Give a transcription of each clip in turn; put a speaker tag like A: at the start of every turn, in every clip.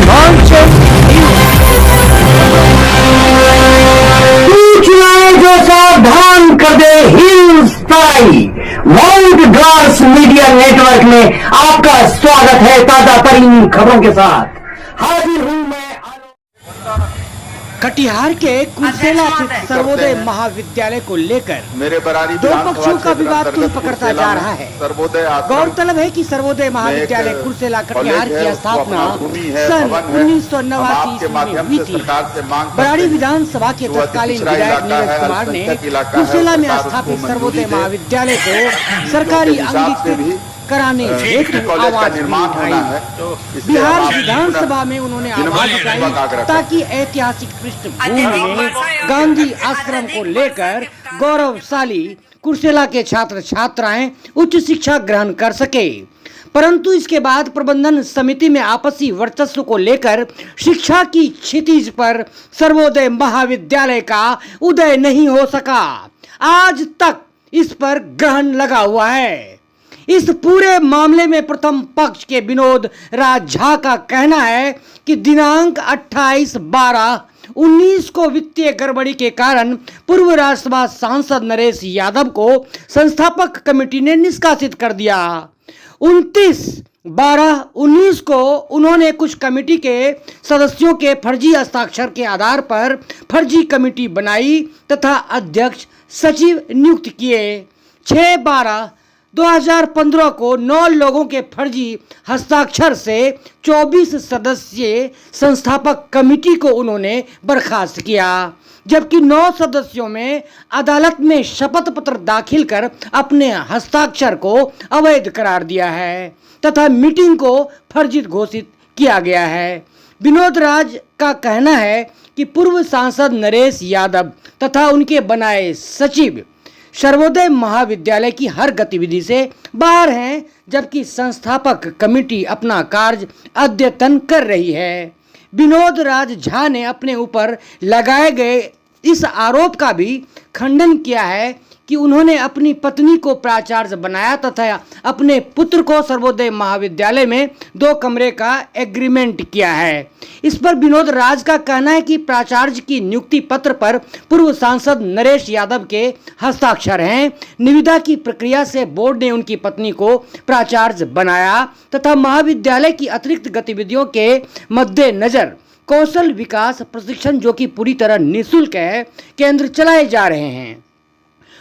A: सीमांचल सूचनाएं जो सावधान कर दे hill sky wound glass media network में आपका स्वागत है। ताजा तरीन खबरों के साथ हाजिर हूं मैं। कटिहार के कुर्सेला स्थित सर्वोदय महाविद्यालय को लेकर
B: मेरे बरारी
A: दो पक्षों का विवाद तूल पकड़ता जा रहा है। गौरतलब है कि सर्वोदय महाविद्यालय कुर्सेला कटिहार की स्थापना सन 1989 ईस्वी में हुई थी। बराड़ी विधानसभा के तत्कालीन विधायक नीरज कुमार ने कुर्सेला में स्थापित सर्वोदय महाविद्यालय को सरकारी अंगीकृत कराने हेतु आवाज उठाई। बिहार विधानसभा में उन्होंने आवाज उठाई ताकि ऐतिहासिक पृष्ठभूमि में गांधी आश्रम को लेकर गौरवशाली कुर्सेला के छात्र छात्राएं उच्च शिक्षा ग्रहण कर सके, परंतु इसके बाद प्रबंधन समिति में आपसी वर्चस्व को लेकर शिक्षा की क्षितिज पर सर्वोदय महाविद्यालय का उदय नहीं हो सका। आज तक इस पर ग्रहण लगा हुआ है। इस पूरे मामले में प्रथम पक्ष के विनोद राज झा का कहना है कि दिनांक 28/12/19 को वित्तीय गड़बड़ी के कारण पूर्व राज्यसभा सांसद नरेश यादव को संस्थापक कमेटी ने निष्कासित कर दिया। 29/12/19 को उन्होंने कुछ कमेटी के सदस्यों के फर्जी हस्ताक्षर के आधार पर फर्जी कमेटी बनाई तथा अध्यक्ष सचिव नियुक्त किए। 6/12/2015 को 9 लोगों के फर्जी हस्ताक्षर से 24 सदस्यीय संस्थापक कमेटी को उन्होंने बर्खास्त किया, जबकि 9 सदस्यों में अदालत में शपथ पत्र दाखिल कर अपने हस्ताक्षर को अवैध करार दिया है तथा मीटिंग को फर्जी घोषित किया गया है। विनोद राज का कहना है कि पूर्व सांसद नरेश यादव तथा उनके बनाए सचिव सर्वोदय महाविद्यालय की हर गतिविधि से बाहर हैं, जबकि संस्थापक कमेटी अपना कार्य अद्यतन कर रही है। विनोद राज झा ने अपने ऊपर लगाए गए इस आरोप का भी खंडन किया है कि उन्होंने अपनी पत्नी को प्राचार्य बनाया तथा अपने पुत्र को सर्वोदय महाविद्यालय में 2 कमरे का एग्रीमेंट किया है। इस पर विनोद राज का कहना है कि प्राचार्य की नियुक्ति पत्र पर पूर्व सांसद नरेश यादव के हस्ताक्षर हैं। निविदा की प्रक्रिया से बोर्ड ने उनकी पत्नी को प्राचार्य बनाया तथा महाविद्यालय की अतिरिक्त गतिविधियों के मद्देनजर कौशल विकास प्रशिक्षण, जो कि पूरी तरह निःशुल्क है, केंद्र चलाए जा रहे हैं।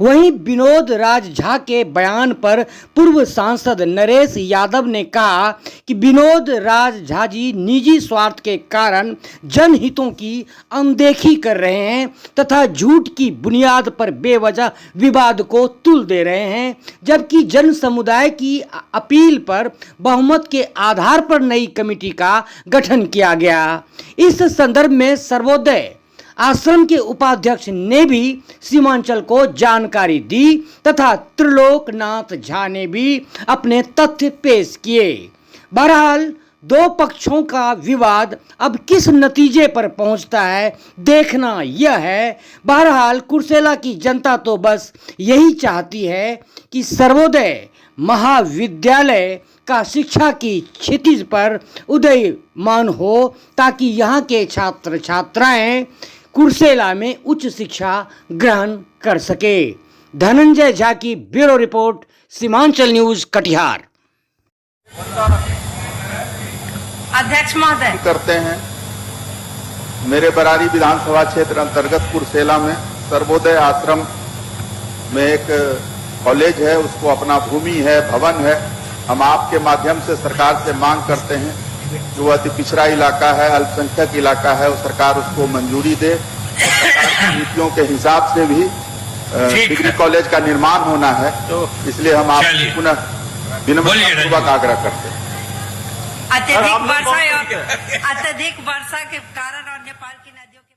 A: वहीं विनोद राज झा के बयान पर पूर्व सांसद नरेश यादव ने कहा कि विनोद राज झा जी निजी स्वार्थ के कारण जनहितों की अनदेखी कर रहे हैं तथा झूठ की बुनियाद पर बेवजह विवाद को तुल दे रहे हैं, जबकि जन समुदाय की अपील पर बहुमत के आधार पर नई कमेटी का गठन किया गया। इस संदर्भ में सर्वोदय आश्रम के उपाध्यक्ष ने भी सीमांचल को जानकारी दी तथा त्रिलोकनाथ झा ने भी अपने तथ्य पेश किए। बहरहाल 2 पक्षों का विवाद अब किस नतीजे पर पहुंचता है, देखना यह है। बहरहाल कुर्सेला की जनता तो बस यही चाहती है कि सर्वोदय महाविद्यालय का शिक्षा की क्षितिज पर उदयमान हो, ताकि यहाँ के छात्र छात्राएं कुर्सेला में उच्च शिक्षा ग्रहण कर सके। धनंजय झा की bureau report, Seemanchal news, Katihar.
C: अध्यक्ष महोदय
B: करते हैं मेरे बरारी विधानसभा क्षेत्र अंतर्गत कुर्सेला में सर्वोदय आश्रम में एक कॉलेज है, उसको अपना भूमि है, भवन है। हम आपके माध्यम से सरकार से मांग करते हैं, जो अति पिछड़ा इलाका है, अल्पसंख्यक इलाका है, वो सरकार उसको मंजूरी दे। नीतियों के हिसाब से भी डिग्री कॉलेज का निर्माण होना है, इसलिए हम आपसे पुनः विनम्रतापूर्वक आग्रह करते हैं।
C: अत्यधिक वर्षा के कारण और नेपाल की नदियों के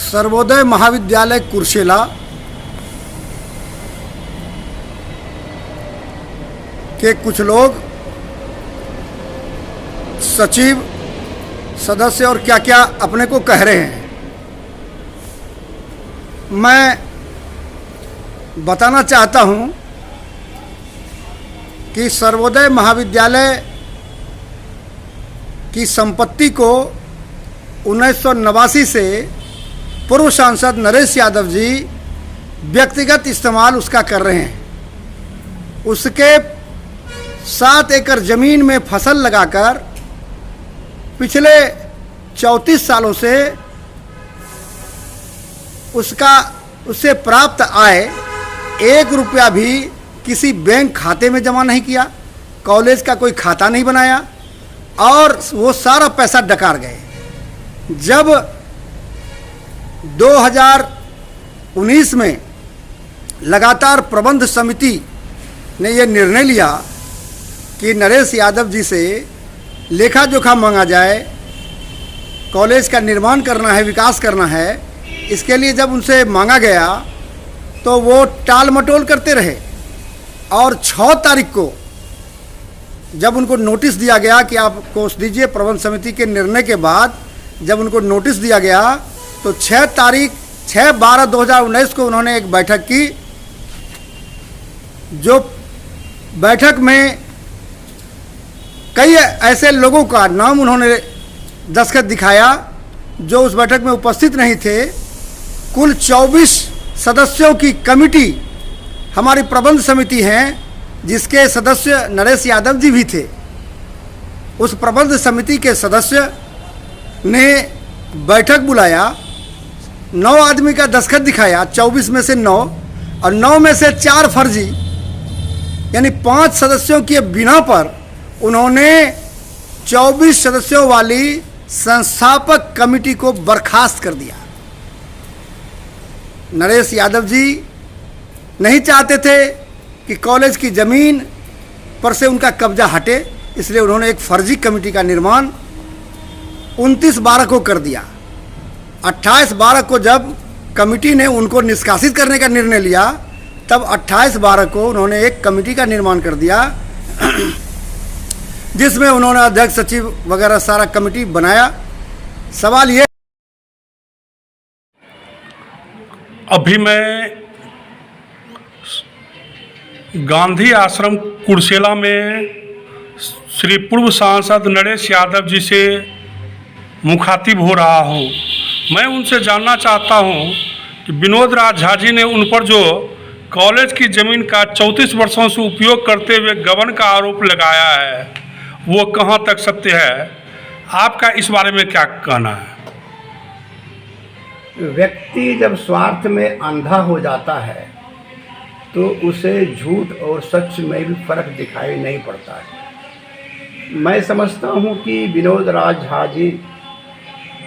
D: सर्वोदय महाविद्यालय कुर्सेला के कुछ लोग सचिव, सदस्य और क्या क्या अपने को कह रहे हैं। मैं बताना चाहता हूं कि सर्वोदय महाविद्यालय की संपत्ति को 1989 से पूर्व सांसद नरेश यादव जी व्यक्तिगत इस्तेमाल उसका कर रहे हैं। उसके 7 एकड़ ज़मीन में फसल लगाकर पिछले 34 सालों से उससे प्राप्त आय 1 रुपया भी किसी बैंक खाते में जमा नहीं किया, कॉलेज का कोई खाता नहीं बनाया और वो सारा पैसा डकार गए। जब 2019 में लगातार प्रबंध समिति ने ये निर्णय लिया कि नरेश यादव जी से लेखा जोखा मांगा जाए, कॉलेज का निर्माण करना है, विकास करना है, इसके लिए जब उनसे मांगा गया तो वो टाल मटोल करते रहे और 6 तारीख को जब उनको नोटिस दिया गया कि आप कोष दीजिए, प्रबंध समिति के निर्णय के बाद जब उनको नोटिस दिया गया तो 6/12/2019 को उन्होंने एक बैठक की, जो बैठक में कई ऐसे लोगों का नाम उन्होंने दस्तखत दिखाया जो उस बैठक में उपस्थित नहीं थे। कुल 24 सदस्यों की कमेटी हमारी प्रबंध समिति है, जिसके सदस्य नरेश यादव जी भी थे। उस प्रबंध समिति के सदस्य ने बैठक बुलाया, 9 आदमी का दस्तखत दिखाया, 24 में से 9 और 9 में से 4 फर्जी, यानी 5 सदस्यों के बिना पर उन्होंने 24 सदस्यों वाली संस्थापक कमेटी को बर्खास्त कर दिया। नरेश यादव जी नहीं चाहते थे कि कॉलेज की ज़मीन पर से उनका कब्जा हटे, इसलिए उन्होंने एक फर्जी कमेटी का निर्माण 29/12 को कर दिया। 28/12 को जब कमेटी ने उनको निष्कासित करने का निर्णय लिया, तब 28/12 को उन्होंने एक कमेटी का निर्माण कर दिया जिसमें उन्होंने अध्यक्ष, सचिव वगैरह सारा कमेटी बनाया। सवाल ये,
E: अभी मैं गांधी आश्रम कुर्सेला में श्री पूर्व सांसद नरेश यादव जी से मुखातिब हो रहा हूं। मैं उनसे जानना चाहता हूं कि विनोद राज झा जी ने उन पर जो कॉलेज की ज़मीन का 34 वर्षों से उपयोग करते हुए गबन का आरोप लगाया है, वो कहां तक सत्य है? आपका इस बारे में क्या कहना है?
F: व्यक्ति जब स्वार्थ में अंधा हो जाता है तो उसे झूठ और सच में भी फर्क दिखाई नहीं पड़ता है। मैं समझता हूँ कि विनोद राज झा जी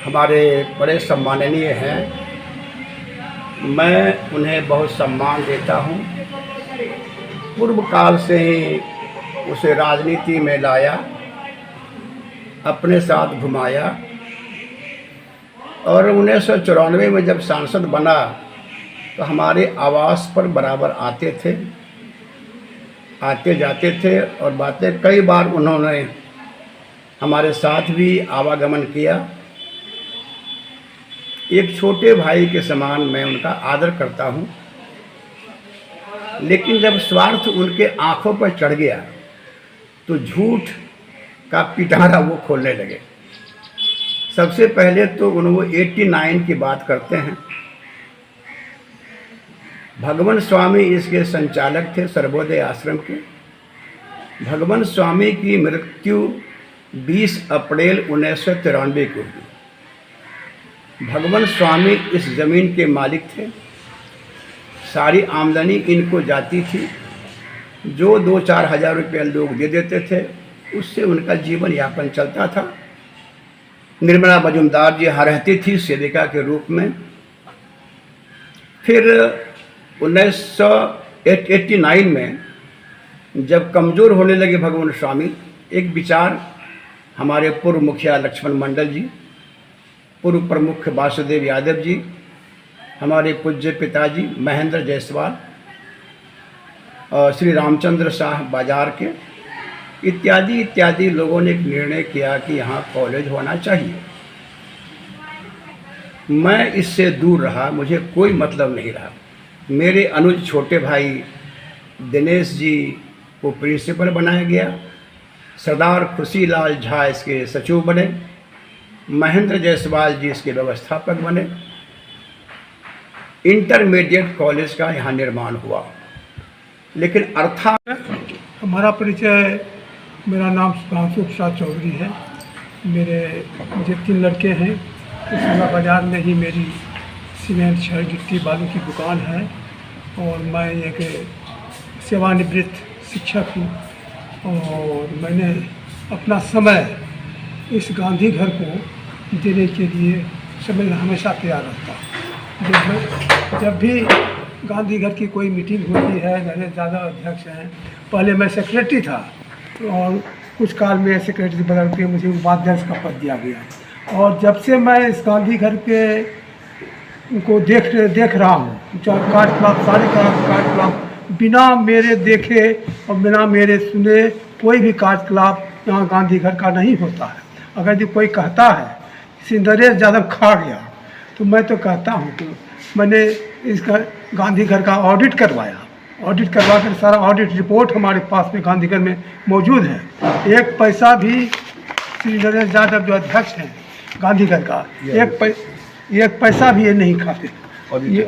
F: हमारे बड़े सम्माननीय हैं, मैं उन्हें बहुत सम्मान देता हूँ। पूर्व काल से ही उसे राजनीति में लाया, अपने साथ घुमाया और 1994 में जब सांसद बना तो हमारे आवास पर बराबर आते थे, आते जाते थे और बातें कई बार उन्होंने हमारे साथ भी आवागमन किया। एक छोटे भाई के समान मैं उनका आदर करता हूँ, लेकिन जब स्वार्थ उनके आँखों पर चढ़ गया तो झूठ का पिटारा वो खोलने लगे। सबसे पहले तो वो 89 की बात करते हैं। भगवान स्वामी इसके संचालक थे, सर्वोदय आश्रम के। भगवान स्वामी की मृत्यु 20 अप्रैल 1993 को हुई। भगवान स्वामी इस ज़मीन के मालिक थे, सारी आमदनी इनको जाती थी। जो 2-4 हज़ार रुपये लोग दे देते थे, उससे उनका जीवन यापन चलता था। निर्मला मजुमदार जी यहाँ रहती थी सेविका के रूप में। फिर 1989 में जब कमज़ोर होने लगे भगवान स्वामी, एक विचार हमारे पूर्व मुखिया लक्ष्मण मंडल जी, पूर्व प्रमुख वासुदेव यादव जी, हमारे पूज्य पिताजी महेंद्र जायसवाल और श्री रामचंद्र शाह बाजार के इत्यादि इत्यादि लोगों ने एक निर्णय किया कि यहाँ कॉलेज होना चाहिए। मैं इससे दूर रहा, मुझे कोई मतलब नहीं रहा। मेरे अनुज छोटे भाई दिनेश जी को प्रिंसिपल बनाया गया, सरदार खुशीलाल झा इसके सचिव बने, महेंद्र जायसवाल जी इसके व्यवस्थापक बने। इंटरमीडिएट कॉलेज का यहाँ निर्माण हुआ, लेकिन अर्थात
G: हमारा परिचय, मेरा नाम सुधांशु प्रसाद चौधरी है। मुझे 3 लड़के हैं। कुशला बाज़ार में ही मेरी सीमेंट छड़ गिट्टी बालू की दुकान है और मैं एक सेवानिवृत्त शिक्षक हूँ। और मैंने अपना समय इस गांधी घर को देने के लिए समय हमेशा तैयार रहता हूँ। जब भी गांधी घर की कोई मीटिंग होती है, मेरे ज़्यादा अध्यक्ष हैं। पहले मैं सेक्रेटरी था और कुछ काल में सेक्रेटरी बदल के मुझे उपाध्यक्ष का पद दिया गया। और जब से मैं इस गांधी घर के को देख रहा हूँ, चाहे कार्यकलाप सारे कार्यकलाप बिना मेरे देखे और बिना मेरे सुने कोई भी कार्यकलाप यहाँ गांधी घर का नहीं होता है। अगर जो कोई कहता है श्री नरेश यादव खा गया, तो मैं तो कहता हूँ कि मैंने इसका गांधी घर का ऑडिट करवाया। ऑडिट करवा कर सारा ऑडिट रिपोर्ट हमारे पास में गांधी घर में मौजूद है। एक पैसा भी श्री नरेश यादव जो अध्यक्ष हैं गांधी घर का, एक पैसा भी ये नहीं खाते। ये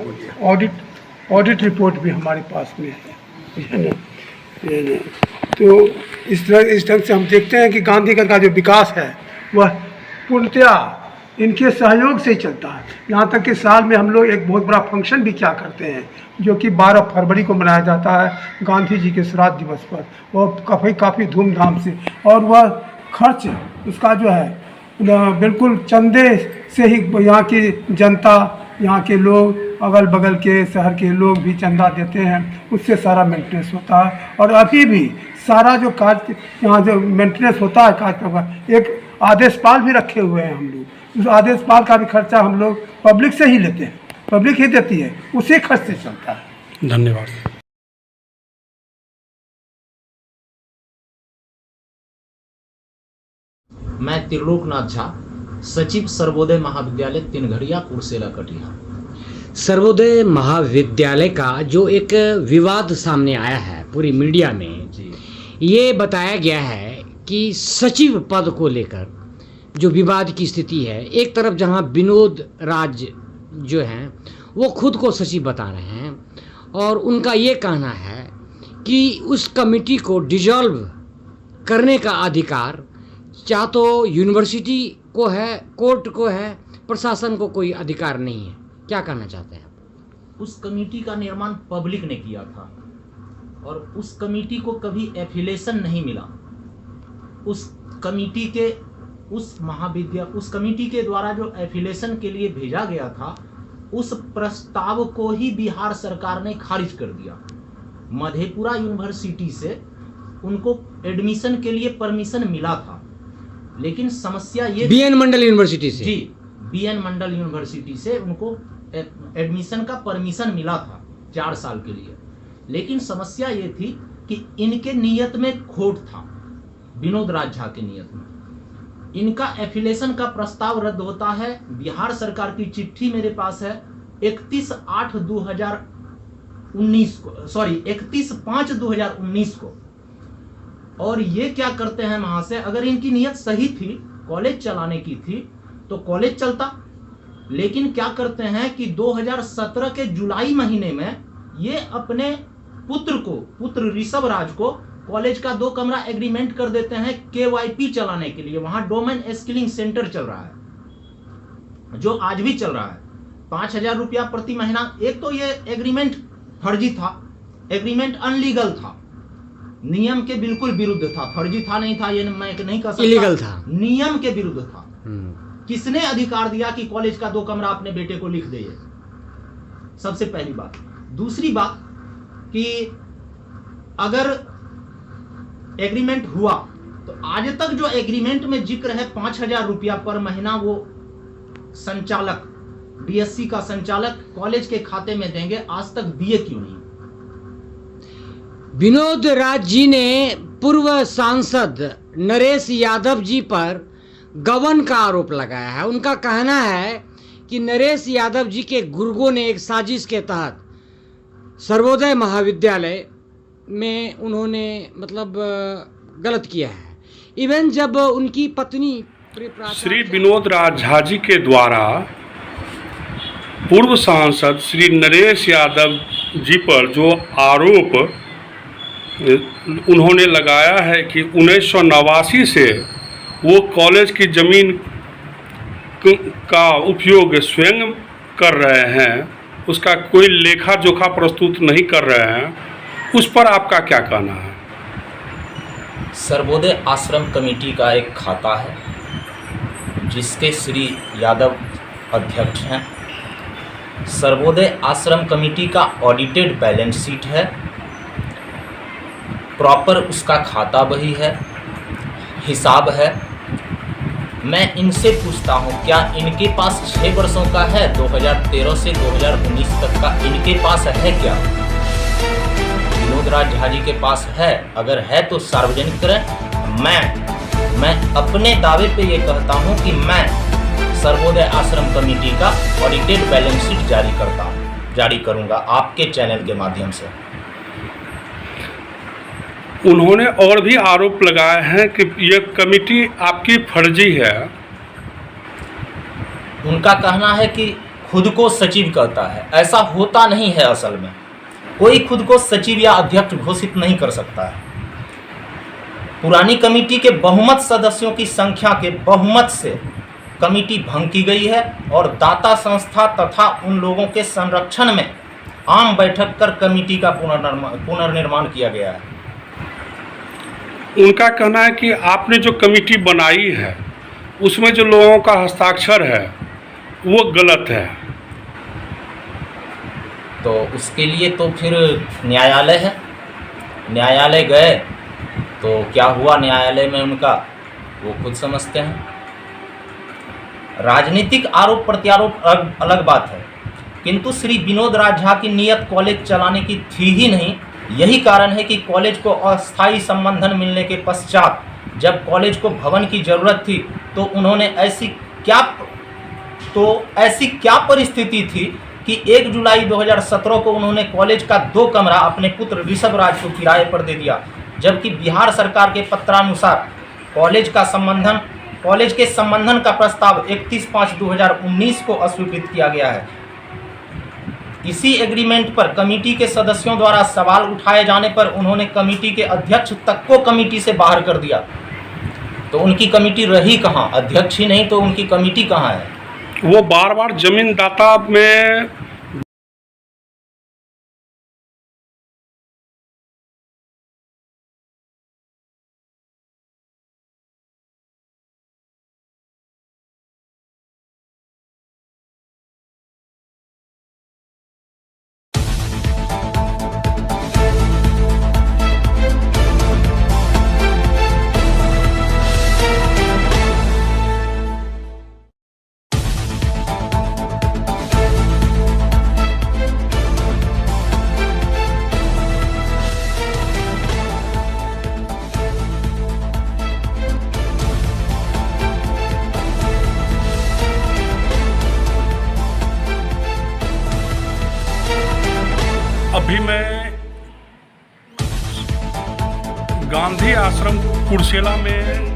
G: ऑडिट रिपोर्ट भी हमारे पास में है। तो इस ढंग से हम देखते हैं कि गांधी घर का जो विकास है वह पूर्णतया इनके सहयोग से ही चलता है। यहाँ तक कि साल में हम लोग एक बहुत बड़ा फंक्शन भी क्या करते हैं, जो कि 12 फरवरी को मनाया जाता है गांधी जी के श्राद्ध दिवस पर, और काफ़ी धूमधाम से। और वह खर्च उसका जो है बिल्कुल चंदे से ही यहाँ की जनता, यहाँ के लोग, अगल बगल के शहर के लोग भी चंदा देते हैं, उससे सारा मेंटेनेंस होता है। और अभी भी सारा जो कार्य यहाँ जो मेंटेनेंस होता है कार्यक्रम का, एक आदेशपाल भी रखे हुए हैं हम लोग। उस आदेशपाल का भी खर्चा हम लोग पब्लिक से ही लेते हैं, पब्लिक ही देती है, उसी खर्च से चलता है।
E: धन्यवाद।
H: मैं त्रिलोकनाथ झा, सचिव सर्वोदय महाविद्यालय तिनघड़िया कुर्सेला कटिहार।
A: सर्वोदय महाविद्यालय का जो एक विवाद सामने आया है पूरी मीडिया में, ये बताया गया है कि सचिव पद को लेकर जो विवाद की स्थिति है, एक तरफ जहां विनोद राज जो हैं वो खुद को सचिव बता रहे हैं और उनका ये कहना है कि उस कमेटी को डिसॉल्व करने का अधिकार चाहे तो यूनिवर्सिटी को है, कोर्ट को है, प्रशासन को कोई अधिकार नहीं है। क्या कहना चाहते हैं?
H: उस कमेटी का निर्माण पब्लिक ने किया था और उस कमेटी को कभी एफिलेशन नहीं मिला। उस कमेटी के द्वारा जो एफिलेशन के लिए भेजा गया था, उस प्रस्ताव को ही बिहार सरकार ने खारिज कर दिया। मधेपुरा यूनिवर्सिटी से उनको एडमिशन के लिए परमिशन मिला था, लेकिन समस्या ये
A: बीएन मंडल यूनिवर्सिटी से,
H: जी बीएन मंडल यूनिवर्सिटी से उनको एडमिशन का परमिशन मिला था 4 साल के लिए। लेकिन समस्या ये थी कि इनके नियत में खोट था, विनोद राज झा के नियत में। इनका एफिलेशन का प्रस्ताव रद्द होता है। बिहार सरकार की चिट्ठी मेरे पास है 31/5/2019 को। और ये क्या करते हैं वहां से, अगर इनकी नियत सही थी, कॉलेज चलाने की थी, तो कॉलेज चलता। लेकिन क्या करते हैं कि 2017 के जुलाई महीने में ये अपने पुत्र ऋषभ राज को कॉलेज का 2 कमरा एग्रीमेंट कर देते हैं KYP चलाने के लिए। वहां डोमेन स्किलिंग सेंटर चल रहा है, जो आज भी चल रहा है। 5,000 रुपया प्रति महीना। एक तो ये एग्रीमेंट फर्जी था, एग्रीमेंट अनलीगल था, नियम के बिल्कुल विरुद्ध था। फर्जी था नहीं था ये मैं नहीं कह सकता,
A: इलीगल था,
H: नियम के विरुद्ध था। किसने अधिकार दिया कि कॉलेज का 2 कमरा अपने बेटे को लिख दे? सबसे पहली बात। दूसरी बात कि अगर एग्रीमेंट हुआ तो आज तक जो एग्रीमेंट में जिक्र है 5,000 रुपया पर महीना, वो संचालक, BSc का संचालक कॉलेज के खाते में देंगे, आज तक दिए क्यों नहीं?
A: विनोद राज जी ने पूर्व सांसद नरेश यादव जी पर गबन का आरोप लगाया है। उनका कहना है कि नरेश यादव जी के गुर्गों ने एक साजिश के तहत सर्वोदय महाविद्यालय में उन्होंने मतलब गलत किया है। इवन जब उनकी पत्नी
E: श्री विनोद राज झा जी के द्वारा पूर्व सांसद श्री नरेश यादव जी पर जो आरोप उन्होंने लगाया है कि 1989 से वो कॉलेज की ज़मीन का उपयोग स्वयं कर रहे हैं, उसका कोई लेखा जोखा प्रस्तुत नहीं कर रहे हैं, उस पर आपका क्या कहना है?
H: सर्वोदय आश्रम कमेटी का एक खाता है जिसके श्री यादव अध्यक्ष हैं। सर्वोदय आश्रम कमेटी का ऑडिटेड बैलेंस शीट है, प्रॉपर उसका खाता बही है, हिसाब है। मैं इनसे पूछता हूँ, क्या इनके पास 6 वर्षों का है, 2013 से 2019 तक का इनके पास है क्या? विनोद राज झा जी के पास है? अगर है तो सार्वजनिक करें। मैं अपने दावे पे ये कहता हूँ कि मैं सर्वोदय आश्रम कमेटी का ऑडिटेड बैलेंस शीट जारी करूँगा आपके चैनल के माध्यम से।
E: उन्होंने और भी आरोप लगाए हैं कि ये कमेटी आपकी फर्जी है।
H: उनका कहना है कि खुद को सचिव कहता है, ऐसा होता नहीं है। असल में कोई खुद को सचिव या अध्यक्ष घोषित नहीं कर सकता है। पुरानी कमेटी के बहुमत सदस्यों की संख्या के बहुमत से कमेटी भंग की गई है और दाता संस्था तथा उन लोगों के संरक्षण में आम बैठक कर कमेटी का पुनर्निर्माण किया गया है।
E: उनका कहना है कि आपने जो कमेटी बनाई है उसमें जो लोगों का हस्ताक्षर है वो गलत है।
H: तो उसके लिए तो फिर न्यायालय है। न्यायालय गए तो क्या हुआ न्यायालय में उनका, वो खुद समझते हैं। राजनीतिक आरोप प्रत्यारोप अलग बात है, किंतु श्री विनोद राज झा की नीयत कॉलेज चलाने की थी ही नहीं। यही कारण है कि कॉलेज को अस्थायी संबंधन मिलने के पश्चात जब कॉलेज को भवन की ज़रूरत थी तो उन्होंने ऐसी क्या परिस्थिति थी कि 1 जुलाई 2017 को उन्होंने कॉलेज का 2 कमरा अपने पुत्र ऋषभ राज को किराए पर दे दिया, जबकि बिहार सरकार के पत्रानुसार कॉलेज के संबंधन का प्रस्ताव 31/5/2019 को अस्वीकृत किया गया है। इसी एग्रीमेंट पर कमेटी के सदस्यों द्वारा सवाल उठाए जाने पर उन्होंने कमेटी के अध्यक्ष तक को कमेटी से बाहर कर दिया। तो उनकी कमेटी रही कहाँ? अध्यक्ष ही नहीं तो उनकी कमेटी कहाँ है?
E: वो बार बार जमीन दाता में अभी मैं गांधी आश्रम कुर्सेला में